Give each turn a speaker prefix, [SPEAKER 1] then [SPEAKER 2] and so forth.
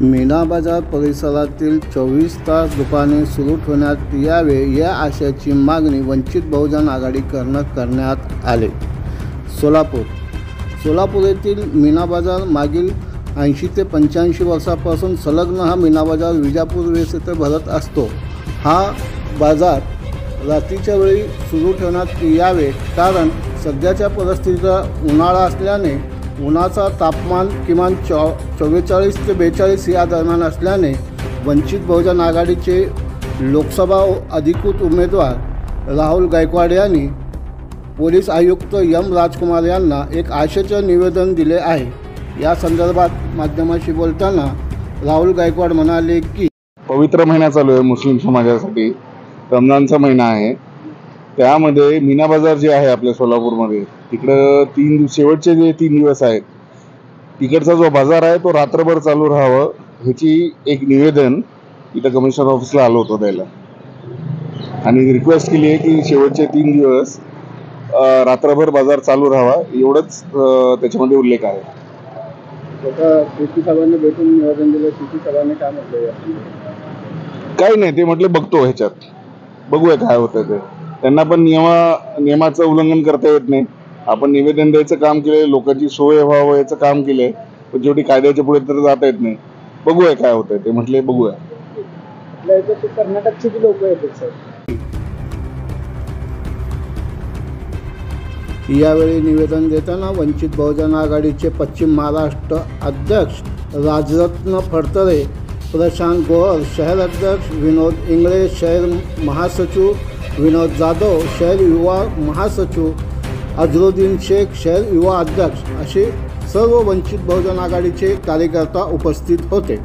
[SPEAKER 1] मीना बाजार परिसरातील 24 तास दुकाने सुरू ठेवण्यात यावे या आशयाची मागणी वंचित बहुजन आघाडीकडून करण्यात आली। सोलापूर येथील मीना बाजार मागील 80 ते 85 वर्षांपासून संलग्न हा मीना बाजार विजापूर वेस येथे भरत असतो। हा बाजार रात्रीच्या वेळी सुरू ठेवण्यात यावे, कारण सध्याच्या परिस्थितीला उन्हाळा असल्याने उन्हाचा तापमान किमान 44 ते 42 या दरम्यान असल्याने वंचित बहुजन आघाडीचे लोकसभा अधिकृत उमेदवार राहुल गायकवाड यांनी पोलीस आयुक्त एम राजकुमार यांना एक आशेचे निवेदन दिले आहे। या संदर्भात माध्यमांशी बोलताना राहुल गायकवाड म्हणाले की
[SPEAKER 2] पवित्र महिना चालू आहे मुस्लिम समाजासाठी, रमजानचा महिना आहे। त्यामध्ये मीना बाजार जे आहे आपल्या सोलापूरमध्ये, तिकडं शेवटचे जे 3 दिवस आहेत तिकडचा जो बाजार आहे तो रात्रभर चालू राहावं ह्याची एक निवेदन इथं कमिशनर ऑफिसला आलो होतो द्यायला, आणि रिक्वेस्ट केली आहे की शेवटचे 3 दिवस रात्रभर बाजार चालू राहावा, एवढंच त्याच्यामध्ये उल्लेख आहे।
[SPEAKER 1] कृती साहेबांनी भेटून निवेदन दिलं, कृती साहेबांनी काय म्हटलं?
[SPEAKER 2] काही नाही, ते म्हटले बघतो, ह्याच्यात बघूया काय होतं ते। त्यांना पण नियमाचं उल्लंघन करता येत नाही। आपण निवेदन द्यायचं काम केलंय, लोकांची सोय व्हावं याचं काम केलंय, पण शेवटी कायद्याच्या पुढे तर जाता येत नाही। बघूया काय होतंय ते, म्हटले बघूया।
[SPEAKER 1] कर्नाटकचे लोक येतात सर। यावेळी निवेदन देताना वंचित बहुजन आघाडीचे पश्चिम महाराष्ट्र अध्यक्ष राजरत्न फडतरे, प्रशांत गोहर शहर अध्यक्ष, विनोद इंगळे शहर महासचिव, विनोद जाधव शहर युवा महासचिव, अजरुद्दीन शेख शहर युवा अध्यक्ष असे सर्व वंचित बहुजन आघाडीचे कार्यकर्ता उपस्थित होते।